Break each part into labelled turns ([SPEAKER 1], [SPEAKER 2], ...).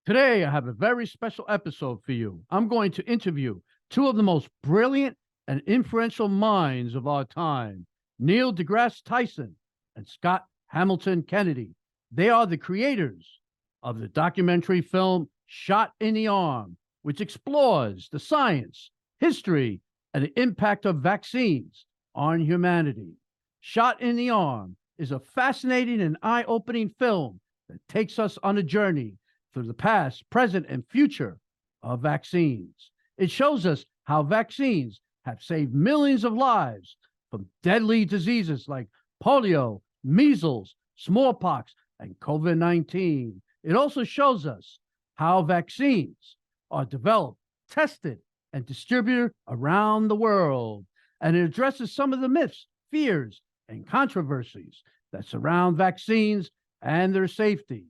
[SPEAKER 1] Today, I have a very special episode for you. I'm going to interview two of the most brilliant and influential minds of our time, Neil deGrasse Tyson and Scott Hamilton Kennedy. They are the creators of the documentary film Shot in the Arm, which explores the science, history, and the impact of vaccines on humanity. Shot in the Arm is a fascinating and eye-opening film that takes us on a journey through the past, present, and future of vaccines. It shows us how vaccines have saved millions of lives from deadly diseases like polio, measles, smallpox, and COVID-19. It also shows us how vaccines are developed, tested, and distributed around the world. And it addresses some of the myths, fears, and controversies that surround vaccines and their safety.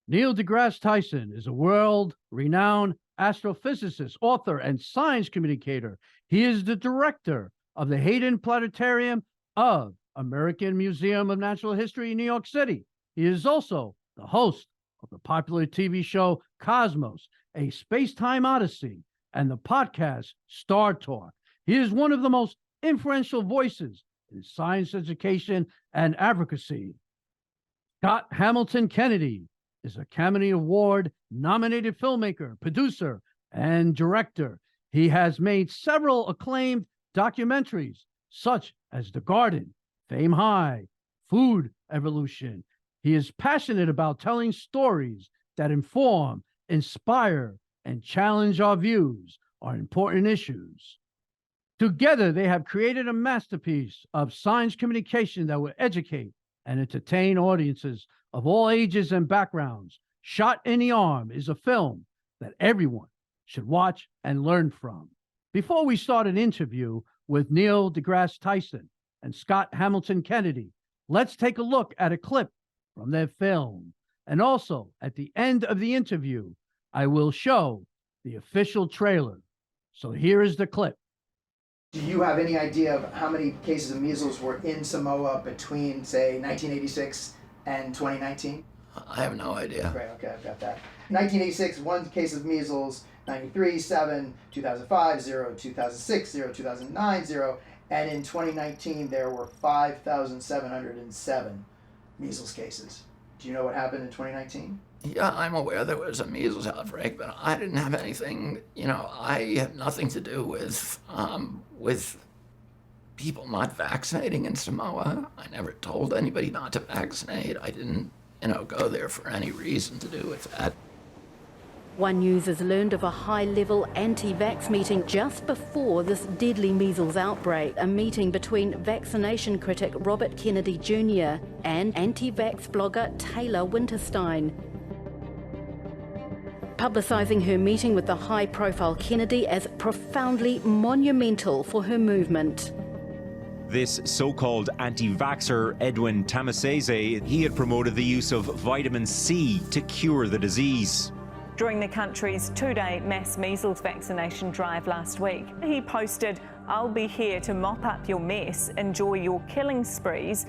[SPEAKER 1] Neil deGrasse Tyson is a world-renowned astrophysicist, author, and science communicator. He is the director of the Hayden Planetarium of American Museum of Natural History in New York City. He is also the host of the popular TV show Cosmos, a space-time odyssey, and the podcast Star Talk. He is one of the most influential voices in science education and advocacy. Scott Hamilton Kennedy is a Academy Award nominated filmmaker, producer, and director. He has made several acclaimed documentaries, such as The Garden, Fame High, Food Evolution. He is passionate about telling stories that inform, inspire, and challenge our views on important issues. Together, they have created a masterpiece of science communication that will educate and entertain audiences of all ages and backgrounds. Shot in the Arm is a film that everyone should watch and learn from. Before we start an interview with Neil deGrasse Tyson and Scott Hamilton Kennedy, let's take a look at a clip from their film. And also, at the end of the interview, I will show the official trailer. So here is the clip.
[SPEAKER 2] Do you have any idea of how many cases of measles were in Samoa between, say, 1986 and 2019?
[SPEAKER 3] I have no idea.
[SPEAKER 2] Great, okay, I've got that. 1986, 1 case of measles, 93, 7, 2005, 0, 2006, 0, 2009, 0, and in 2019 there were 5,707 measles cases. Do you know what happened in 2019?
[SPEAKER 3] Yeah, I'm aware there was a measles outbreak, but I didn't have anything, I have nothing to do with people not vaccinating in Samoa. I never told anybody not to vaccinate. I didn't, go there for any reason to do with that.
[SPEAKER 4] One News has learned of a high-level anti-vax meeting just before this deadly measles outbreak, a meeting between vaccination critic Robert Kennedy Jr. and anti-vax blogger Taylor Winterstein. Publicising her meeting with the high-profile Kennedy as profoundly monumental for her movement.
[SPEAKER 5] This so-called anti-vaxxer, Edwin Tamasese, he had promoted the use of vitamin C to cure the disease.
[SPEAKER 6] During the country's 2-day mass measles vaccination drive last week, he posted, "I'll be here to mop up your mess, enjoy your killing sprees."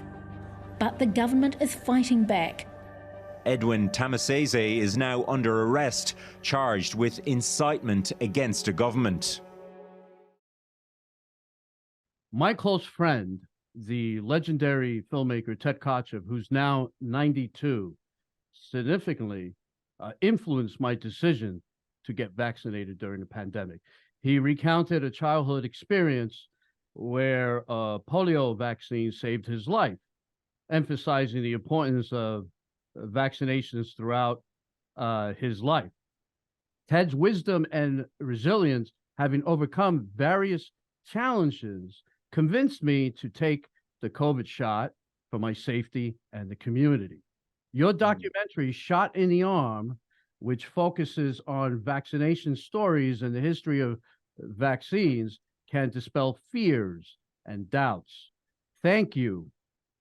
[SPEAKER 4] But the government is fighting back.
[SPEAKER 5] Edwin Tamasese is now under arrest, charged with incitement against a government.
[SPEAKER 1] My close friend, the legendary filmmaker Ted Kotcheff, who's now 92, significantly influenced my decision to get vaccinated during the pandemic. He recounted a childhood experience where a polio vaccine saved his life, emphasizing the importance of vaccinations throughout his life. Ted's wisdom and resilience, having overcome various challenges, convinced me to take the COVID shot for my safety and the community. Your documentary, Shot in the Arm, which focuses on vaccination stories and the history of vaccines, can dispel fears and doubts. Thank you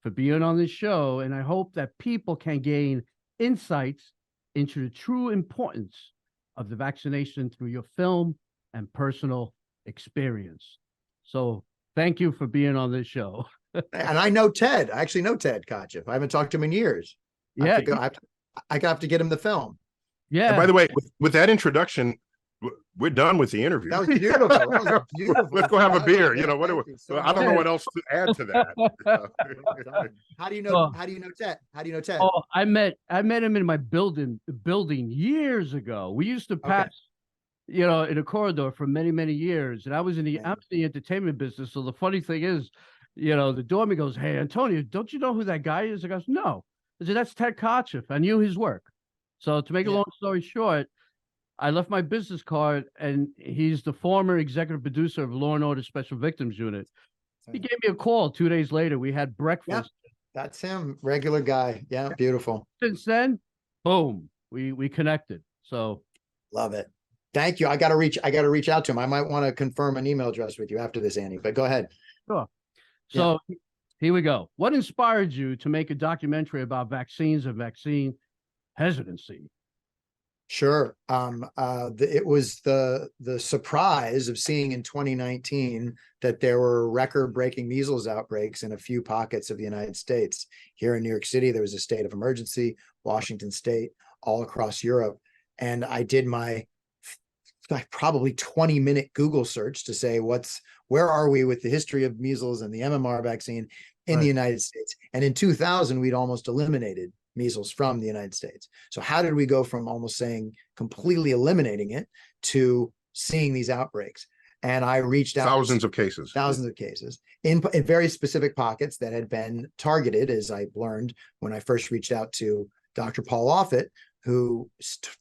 [SPEAKER 1] for being on this show, and I hope that people can gain insights into the true importance of the vaccination through your film and personal experience. So thank you for being on this show.
[SPEAKER 7] And I know Ted. I actually know Ted Kotcheff. I haven't talked to him in years.
[SPEAKER 1] Yeah.
[SPEAKER 7] I have to get him the film.
[SPEAKER 1] Yeah.
[SPEAKER 8] And by the way, with that introduction, we're done with the interview.
[SPEAKER 7] That was beautiful. That was beautiful.
[SPEAKER 8] Let's go have a beer.
[SPEAKER 7] Yeah,
[SPEAKER 8] You know, what do
[SPEAKER 7] thank you so
[SPEAKER 8] I don't know
[SPEAKER 7] much.
[SPEAKER 8] what else to add to that.
[SPEAKER 7] Well done. How do you know?
[SPEAKER 1] Oh.
[SPEAKER 7] How do you know Ted? How do you know Ted?
[SPEAKER 1] Oh, I met him in my building years ago. We used to pass, in a corridor for many, many years. And I was in the entertainment business. So the funny thing is, the doorman goes, "Hey, Antonio, don't you know who that guy is?" I goes, "No." I said, "That's Ted Kotcheff." I knew his work. So to make a long story short, I left my business card, and he's the former executive producer of Law and Order Special Victims Unit. He gave me a call 2 days later. We had breakfast.
[SPEAKER 7] That's him. Regular guy. Yeah, beautiful.
[SPEAKER 1] Since then, boom, we connected. So
[SPEAKER 7] Love it. Thank you. I got to reach out to him. I might want to confirm an email address with you after this, Annie, but go ahead.
[SPEAKER 1] sure. So here we go. What inspired you to make a documentary about vaccines and vaccine hesitancy?
[SPEAKER 7] Sure. It was the surprise of seeing in 2019 that there were record-breaking measles outbreaks in a few pockets of the United States. Here in New York City, there was a state of emergency, Washington State, all across Europe. And I did my probably 20-minute Google search to say, where are we with the history of measles and the MMR vaccine in the United States? And in 2000, we'd almost eliminated measles from the United States. So how did we go from almost saying completely eliminating it to seeing these outbreaks? And I reached out
[SPEAKER 8] Thousands of cases
[SPEAKER 7] in very specific pockets that had been targeted, as I learned when I first reached out to Dr. Paul Offit, who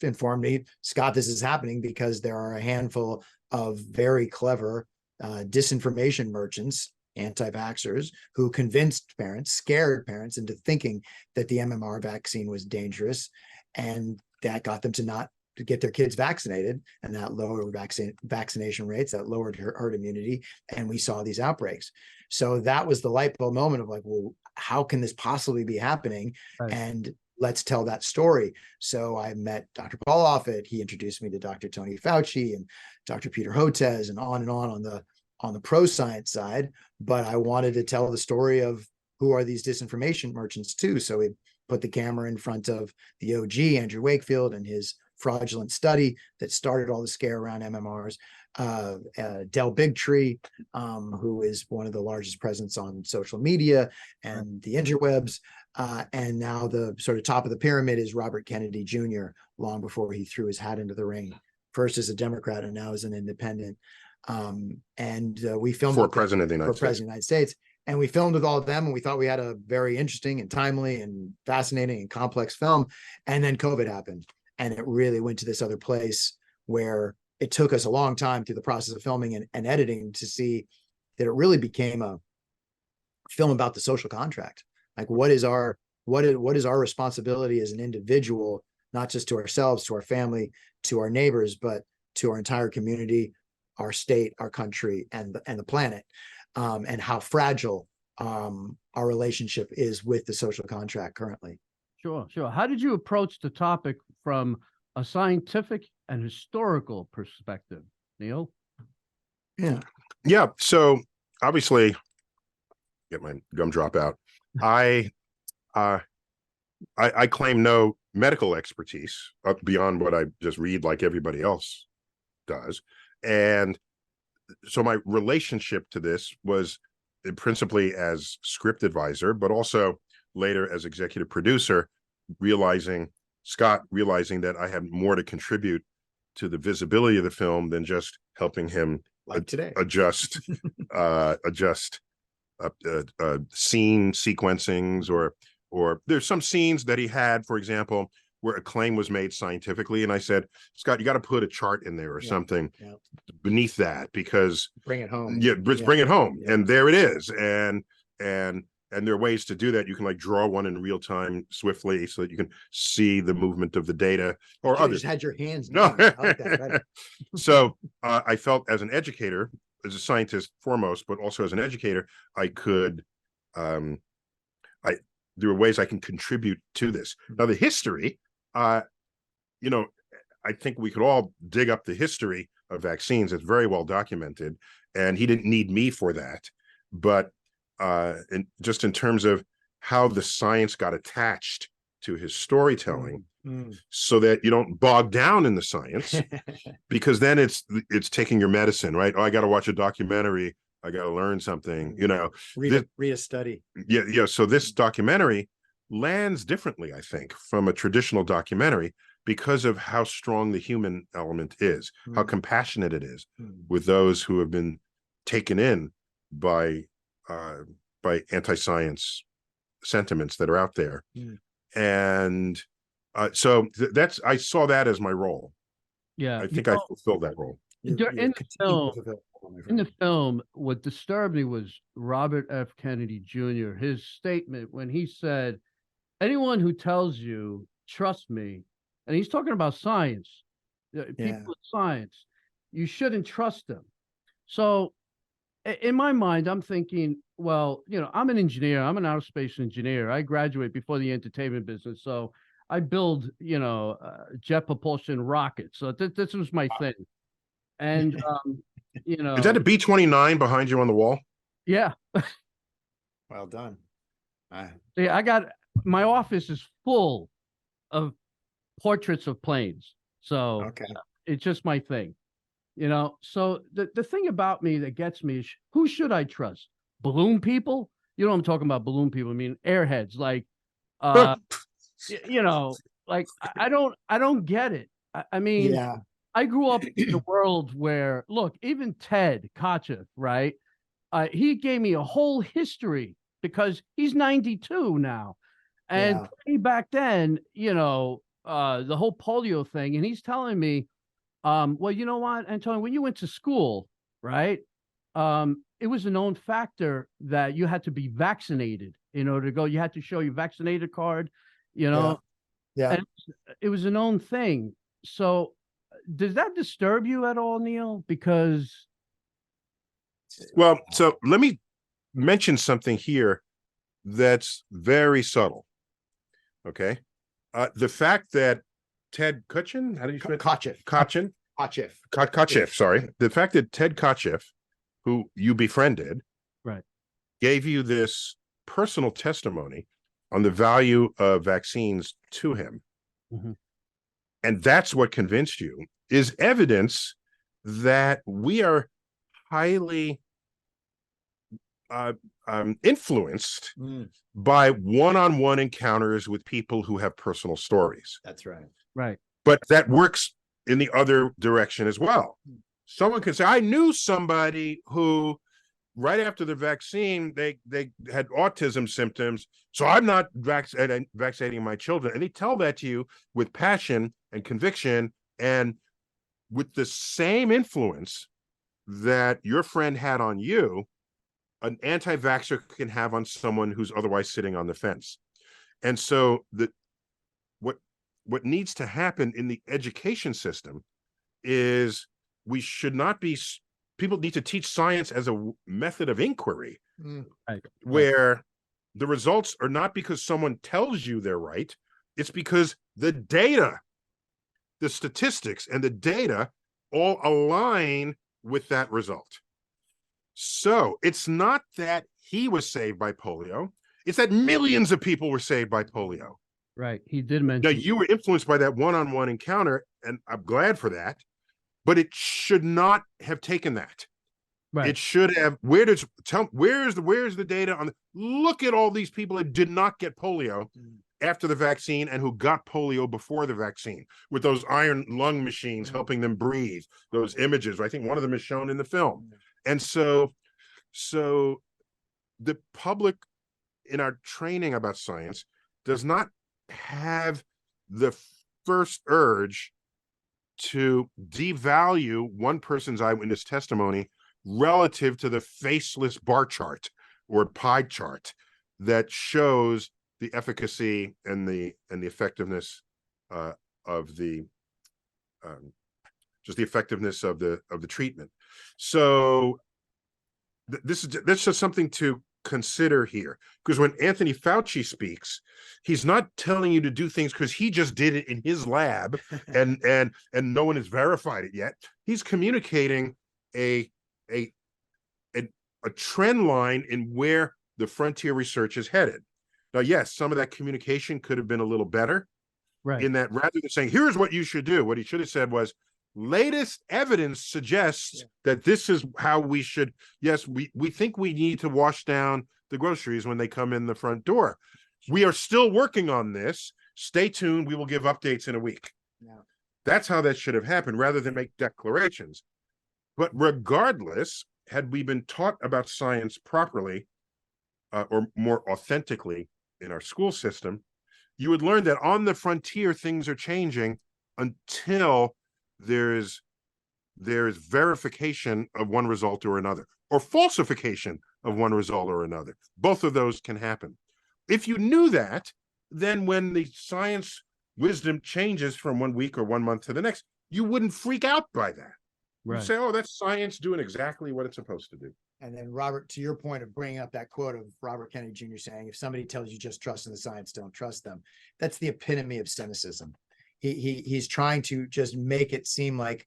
[SPEAKER 7] informed me, "Scott, this is happening because there are a handful of very clever disinformation merchants, anti-vaxxers, who convinced parents, scared parents into thinking that the MMR vaccine was dangerous, and that got them to get their kids vaccinated, and that lowered vaccination rates, that lowered herd immunity, and we saw these outbreaks." So that was the light bulb moment of like, well, how can this possibly be happening?
[SPEAKER 1] Right.
[SPEAKER 7] And let's tell that story. So I met Dr. Paul Offit. He introduced me to Dr. Tony Fauci and Dr. Peter Hotez, and on on the pro science side. But I wanted to tell the story of who are these disinformation merchants too. So we put the camera in front of the OG, Andrew Wakefield, and his fraudulent study that started all the scare around MMRs. Del Bigtree, who is one of the largest presence on social media and the interwebs. And now the sort of top of the pyramid is Robert Kennedy Jr., long before he threw his hat into the ring, first as a Democrat and now as an independent. We filmed
[SPEAKER 8] for president of the United
[SPEAKER 7] States. And we filmed with all of them, and we thought we had a very interesting and timely and fascinating and complex film. And then COVID happened, and it really went to this other place where it took us a long time through the process of filming and editing to see that it really became a film about the social contract. Like, what is our responsibility as an individual, not just to ourselves, to our family, to our neighbors, but to our entire community, our state, our country, and the planet, and how fragile our relationship is with the social contract currently.
[SPEAKER 1] Sure. How did you approach the topic from a scientific and historical perspective, Neil?
[SPEAKER 8] Yeah. So obviously, get my gumdrop out. I claim no medical expertise beyond what I just read like everybody else does. And so my relationship to this was principally as script advisor, but also later as executive producer, realizing that I had more to contribute to the visibility of the film than just helping him adjust scene sequencings, or there's some scenes that he had, for example, where a claim was made scientifically, and I said, "Scott, you got to put a chart in there or something beneath that, because
[SPEAKER 7] bring it home."
[SPEAKER 8] Bring it home, and there it is. And there are ways to do that. You can like draw one in real time swiftly, so that you can see the movement of the data. Or others
[SPEAKER 7] just had your hands.
[SPEAKER 8] No.
[SPEAKER 7] I like that.
[SPEAKER 8] So I felt, as an educator, as a scientist foremost, but also as an educator, I could there were ways I can contribute to this. Now, the history, I think we could all dig up the history of vaccines. It's very well documented, and he didn't need me for that. But just in terms of how the science got attached to his storytelling, so that you don't bog down in the science, because then it's taking your medicine, right? Oh, I got to watch a documentary. I got to learn something,
[SPEAKER 7] read a study.
[SPEAKER 8] Yeah. So this documentary lands differently, I think, from a traditional documentary, because of how strong the human element is, how compassionate it is with those who have been taken in by anti-science sentiments that are out there. And so that's, I saw that as my role.
[SPEAKER 1] Yeah.
[SPEAKER 8] I think I fulfilled that role.
[SPEAKER 1] In the film, what disturbed me was Robert F. Kennedy Jr., his statement when he said, anyone who tells you, trust me, and he's talking about science, people with science, you shouldn't trust them. So in my mind, I'm thinking, well, I'm an engineer. I'm an aerospace engineer. I graduate before the entertainment business. So I build, jet propulsion rockets. So this was my thing. And,
[SPEAKER 8] Is that a B-29 behind you on the wall?
[SPEAKER 1] Yeah.
[SPEAKER 7] Well done.
[SPEAKER 1] Yeah, my office is full of portraits of planes. So it's just my thing. So the thing about me that gets me is, who should I trust? Balloon people? You know what I'm talking about? Balloon people. I mean, airheads. Like, like I don't get it. I mean, I grew up in a world where, look, even Ted Kotcheff, right? He gave me a whole history because he's 92 now. And back then, the whole polio thing, and he's telling me, well, you know what, Antonio, when you went to school, right? It was a known factor that you had to be vaccinated in order to go. You had to show your vaccinated card, Yeah. And it was a known thing. So does that disturb you at all, Neil? Because.
[SPEAKER 8] Well, so let me mention something here that's very subtle. Okay. The fact that Ted Kotcheff, how do you say Kotcheff, sorry. The fact that Ted Kotcheff, who you befriended,
[SPEAKER 1] right,
[SPEAKER 8] gave you this personal testimony on the value of vaccines to him. And that's what convinced you, is evidence that we are highly influenced by one-on-one encounters with people who have personal stories.
[SPEAKER 7] That's right.
[SPEAKER 1] Right.
[SPEAKER 8] But that works in the other direction as well. Someone can say, I knew somebody who, right after the vaccine, they had autism symptoms, so I'm not vaccinating my children. And they tell that to you with passion and conviction, and with the same influence that your friend had on you, an anti-vaxxer can have on someone who's otherwise sitting on the fence. And so what needs to happen in the education system is people need to teach science as a method of inquiry, where the results are not because someone tells you they're right. It's because the data, the statistics and the data all align with that result. So it's not that he was saved by polio. It's that millions of people were saved by polio.
[SPEAKER 1] Right. He did mention.
[SPEAKER 8] Now, you were influenced by that one-on-one encounter, and I'm glad for that, but it should not have taken that.
[SPEAKER 1] Right.
[SPEAKER 8] It should have, where's the data on look at all these people that did not get polio after the vaccine and who got polio before the vaccine, with those iron lung machines helping them breathe, those images. I think one of them is shown in the film. And so the public in our training about science does not have the first urge to devalue one person's eyewitness testimony relative to the faceless bar chart or pie chart that shows the efficacy and the effectiveness of the just the effectiveness of the treatment. So that's just something to consider here, because when Anthony Fauci speaks, he's not telling you to do things because he just did it in his lab and no one has verified it yet. He's communicating a trend line in where the frontier research is headed. Now, yes, some of that communication could have been a little better
[SPEAKER 1] Right.
[SPEAKER 8] in that rather than saying, here's what you should do, what he should have said was, latest evidence suggests that this is how we should. Yes, we think we need to wash down the groceries when they come in the front door. We are still working on this. Stay tuned. We will give updates in a week.
[SPEAKER 7] Yeah.
[SPEAKER 8] That's how that should have happened rather than make declarations. But regardless, had we been taught about science properly or more authentically in our school system, you would learn that on the frontier, things are changing until there's verification of one result or another, or falsification of one result or another. Both of those can happen. If you knew that, then when the science wisdom changes from 1 week or 1 month to the next, you wouldn't freak out by that.
[SPEAKER 1] Right.
[SPEAKER 8] You say, oh, that's science doing exactly what it's supposed to do.
[SPEAKER 7] And then Robert, to your point of bringing up that quote of Robert Kennedy Jr. saying, if somebody tells you just trust in the science, don't trust them. That's the epitome of cynicism. He's trying to just make it seem like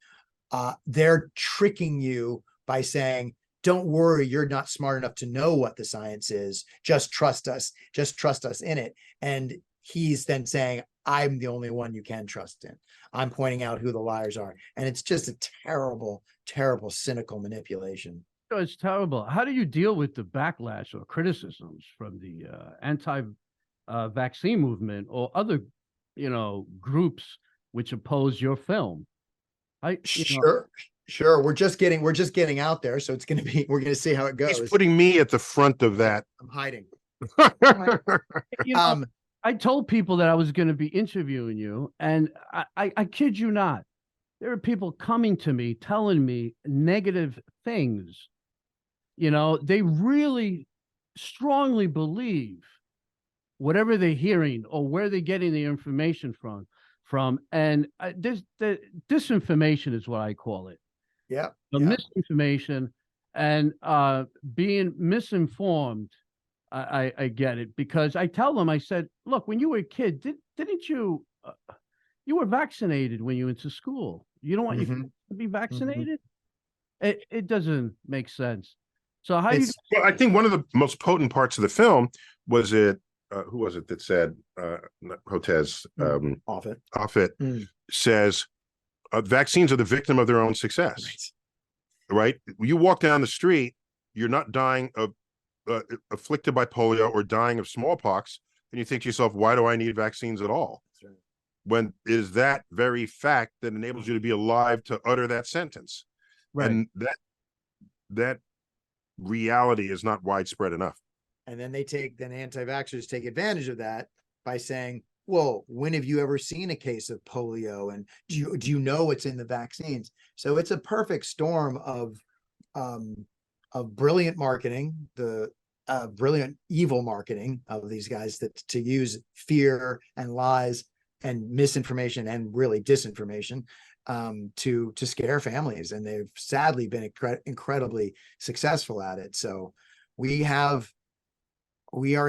[SPEAKER 7] they're tricking you by saying, don't worry, you're not smart enough to know what the science is. Just trust us in it. And he's then saying, I'm the only one you can trust in. I'm pointing out who the liars are. And it's just a terrible, terrible, cynical manipulation.
[SPEAKER 1] It's terrible. How do you deal with the backlash or criticisms from the anti-vaccine movement or other, groups which oppose your film?
[SPEAKER 7] Sure. We're just getting out there, so we're gonna see how it goes.
[SPEAKER 8] He's putting me at the front of that.
[SPEAKER 7] I'm hiding.
[SPEAKER 1] I told people that I was going to be interviewing you, and I kid you not, there are people coming to me telling me negative things. They really strongly believe whatever they're hearing or where they're getting the information from, and the disinformation is what I call it.
[SPEAKER 7] Yeah.
[SPEAKER 1] The misinformation and being misinformed. I get it, because I tell them, I said, look, when you were a kid, didn't you, you were vaccinated when you went to school. You don't want your kids to be vaccinated? It doesn't make sense. So how do you?
[SPEAKER 8] Well, I think one of the most potent parts of the film was it, who was it that said, Hotez, Offit says, vaccines are the victim of their own success, right? You walk down the street, you're not dying of afflicted by polio or dying of smallpox, and you think to yourself, why do I need vaccines at all? That's right. When it is that very fact that enables you to be alive to utter that sentence. Right. And that reality is not widespread enough.
[SPEAKER 7] And then anti-vaxxers take advantage of that by saying, well, when have you ever seen a case of polio? And do you know what's in the vaccines? So it's a perfect storm of brilliant marketing, the brilliant evil marketing of these guys to use fear and lies and misinformation and really disinformation to scare families. And they've sadly been incredibly successful at it. So we are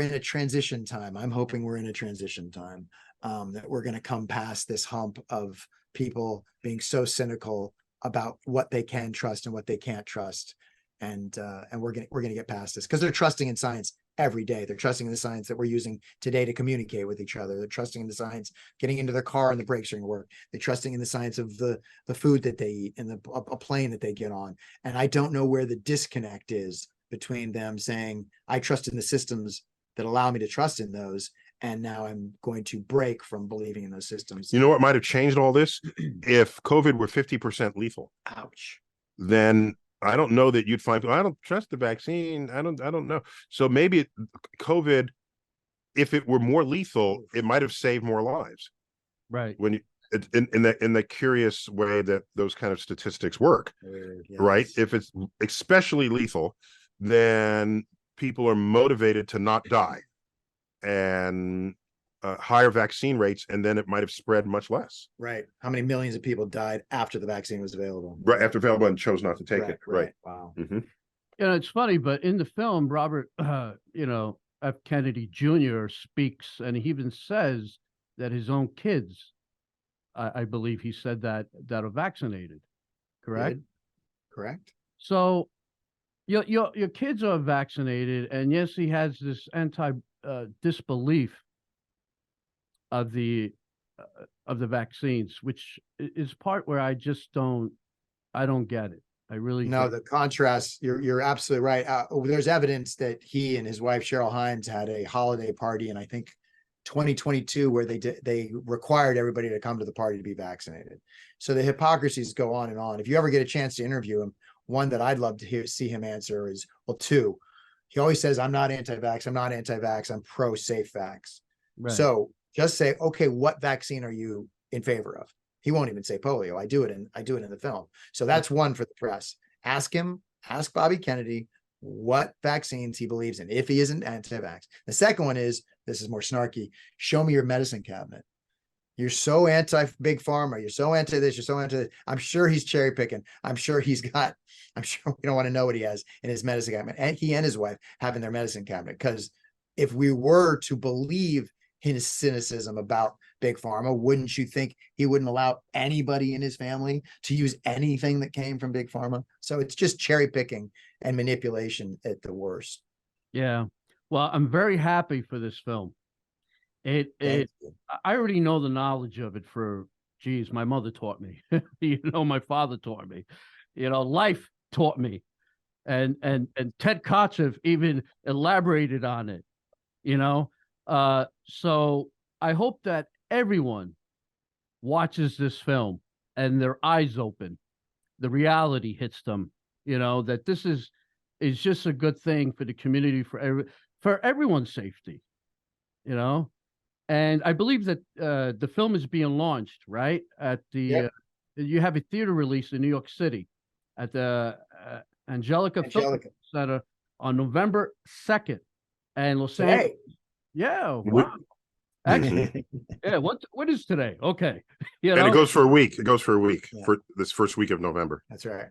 [SPEAKER 7] in a transition time. I'm hoping we're in a transition time, that we're going to come past this hump of people being so cynical about what they can trust and what they can't trust. And we're gonna get past this, because they're trusting in science every day. They're trusting in the science that we're using today to communicate with each other. They're trusting in the science getting into their car and the brakes are going to work. They're trusting in the science of the food that they eat and a plane that they get on. And I don't know where the disconnect is between them saying, I trust in the systems that allow me to trust in those, and now I'm going to break from believing in those systems.
[SPEAKER 8] You know what might have changed all this? If COVID were 50% lethal.
[SPEAKER 7] Ouch.
[SPEAKER 8] Then I don't know that you'd find, I don't trust the vaccine. I don't know. So maybe COVID, if it were more lethal, it might have saved more lives.
[SPEAKER 1] Right.
[SPEAKER 8] When you, in the curious way that those kind of statistics work, yes. Right? If it's especially lethal, then people are motivated to not die, and higher vaccine rates, and then it might have spread much less.
[SPEAKER 7] Right. How many millions of people died after the vaccine was available?
[SPEAKER 8] Right, after available and chose not to take it. Right.
[SPEAKER 7] Wow.
[SPEAKER 8] Mm-hmm.
[SPEAKER 1] It's funny, but in the film, Robert, F. Kennedy Jr. speaks, and he even says that his own kids, I believe he said that are vaccinated. Correct?
[SPEAKER 7] Correct.
[SPEAKER 1] So your kids are vaccinated, and yes, he has this disbelief of the vaccines, which is part where I just don't get it. I really
[SPEAKER 7] No,
[SPEAKER 1] don't.
[SPEAKER 7] the contrast, you're absolutely right. There's evidence that he and his wife, Cheryl Hines, had a holiday party in, I think, 2022, where they required everybody to come to the party to be vaccinated. So the hypocrisies go on and on. If you ever get a chance to interview him, one that I'd love to see him answer is, well, two. He always says, I'm not anti-vax, I'm pro-safe vax.
[SPEAKER 1] Right.
[SPEAKER 7] So just say, okay, what vaccine are you in favor of? He won't even say polio. I do it in the film. So that's one for the press. Ask Bobby Kennedy what vaccines he believes in, if he isn't anti-vax. The second one is, this is more snarky, show me your medicine cabinet. You're so anti-big pharma. You're so anti this. You're so anti this. I'm sure he's cherry picking. I'm sure we don't want to know what he has in his medicine cabinet. And he and his wife have in their medicine cabinet. Because if we were to believe his cynicism about big pharma, wouldn't you think he wouldn't allow anybody in his family to use anything that came from big pharma? So it's just cherry picking and manipulation at the worst.
[SPEAKER 1] Yeah. Well, I'm very happy for this film. I already know the knowledge of it my mother taught me. My father taught me. Life taught me. And Ted Kotcheff even elaborated on it. So I hope that everyone watches this film and their eyes open. The reality hits them, that this is just a good thing for the community, for everyone's safety, And I believe that the film is being launched, right? At the you have a theater release in New York City at the Angelica Film Center on November 2nd, and Los Angeles. Yeah, wow. Actually, yeah. What is today? Okay,
[SPEAKER 8] and it goes for a week.
[SPEAKER 7] Yeah.
[SPEAKER 8] For this first week of November.
[SPEAKER 7] That's right.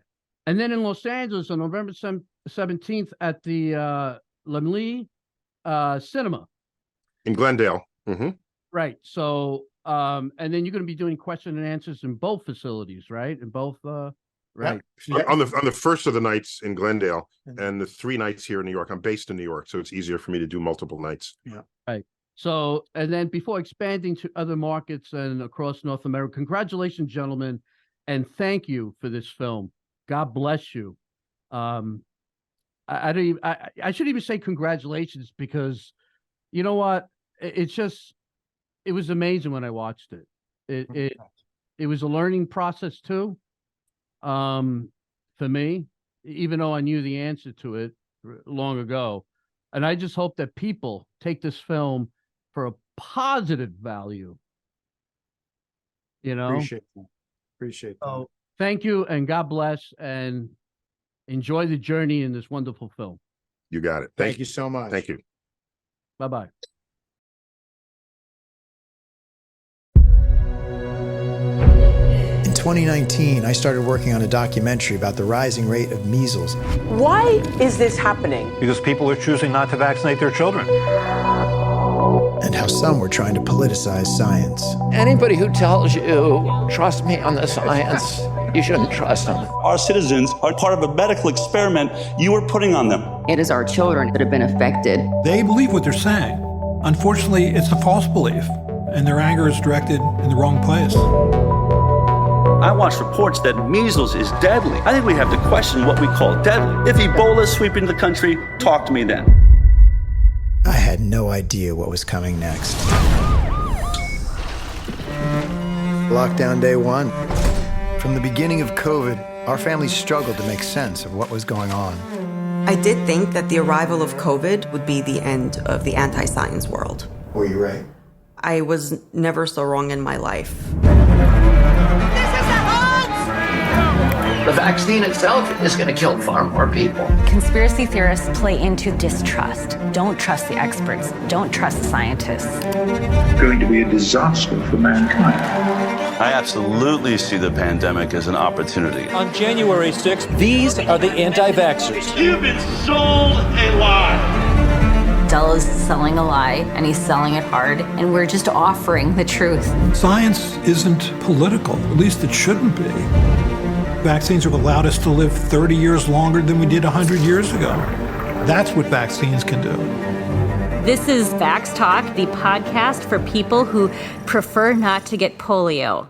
[SPEAKER 1] And then in Los Angeles on November 17th at the Laemmle Cinema
[SPEAKER 8] in Glendale. Mm-hmm.
[SPEAKER 1] Right. So, and then you're going to be doing question and answers in both facilities, right? In both, right.
[SPEAKER 8] Yeah. On the first of the nights in Glendale and the 3 nights here in New York. I'm based in New York, so it's easier for me to do multiple nights.
[SPEAKER 7] Yeah.
[SPEAKER 1] Right. So, and then before expanding to other markets and across North America, congratulations, gentlemen, and thank you for this film. God bless you. I shouldn't even say congratulations, because you know what? It was amazing when I watched it. It was a learning process too, for me, even though I knew the answer to it long ago. And I just hope that people take this film for a positive value.
[SPEAKER 7] Appreciate that.
[SPEAKER 1] So thank you, and God bless, and enjoy the journey in this wonderful film.
[SPEAKER 8] You got it.
[SPEAKER 7] Thank you so much.
[SPEAKER 8] Thank you.
[SPEAKER 1] Bye-bye.
[SPEAKER 7] In 2019, I started working on a documentary about the rising rate of measles.
[SPEAKER 9] Why is this happening?
[SPEAKER 10] Because people are choosing not to vaccinate their children.
[SPEAKER 7] And how some were trying to politicize science.
[SPEAKER 3] Anybody who tells you, trust me on the science, you shouldn't trust them.
[SPEAKER 11] Our citizens are part of a medical experiment you are putting on them.
[SPEAKER 12] It is our children that have been affected.
[SPEAKER 13] They believe what they're saying. Unfortunately, it's a false belief, and their anger is directed in the wrong place.
[SPEAKER 11] I watched reports that measles is deadly. I think we have to question what we call deadly. If Ebola is sweeping the country, talk to me then.
[SPEAKER 7] I had no idea what was coming next. Lockdown day 1. From the beginning of COVID, our family struggled to make sense of what was going on.
[SPEAKER 14] I did think that the arrival of COVID would be the end of the anti-science world.
[SPEAKER 7] Were you right?
[SPEAKER 14] I was never so wrong in my life.
[SPEAKER 3] The vaccine itself is going to kill far more people.
[SPEAKER 15] Conspiracy theorists play into distrust. Don't trust the experts. Don't trust the scientists.
[SPEAKER 16] It's going to be a disaster for mankind.
[SPEAKER 11] I absolutely see the pandemic as an opportunity.
[SPEAKER 17] On January 6th, these are the anti-vaxxers.
[SPEAKER 18] You've been sold a lie.
[SPEAKER 15] Dell is selling a lie, and he's selling it hard, and we're just offering the truth.
[SPEAKER 13] Science isn't political, at least it shouldn't be. Vaccines have allowed us to live 30 years longer than we did 100 years ago. That's what vaccines can do.
[SPEAKER 15] This is Vax Talk, the podcast for people who prefer not to get polio.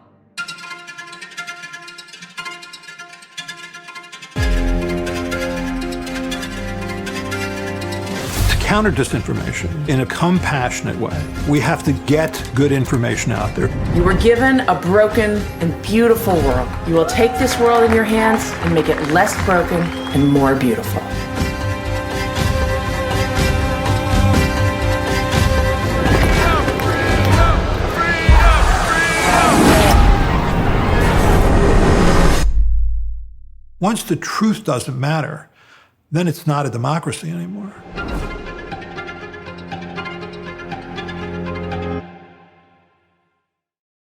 [SPEAKER 13] Counter disinformation in a compassionate way. We have to get good information out there.
[SPEAKER 9] You were given a broken and beautiful world. You will take this world in your hands and make it less broken and more beautiful.
[SPEAKER 13] Once the truth doesn't matter, then it's not a democracy anymore.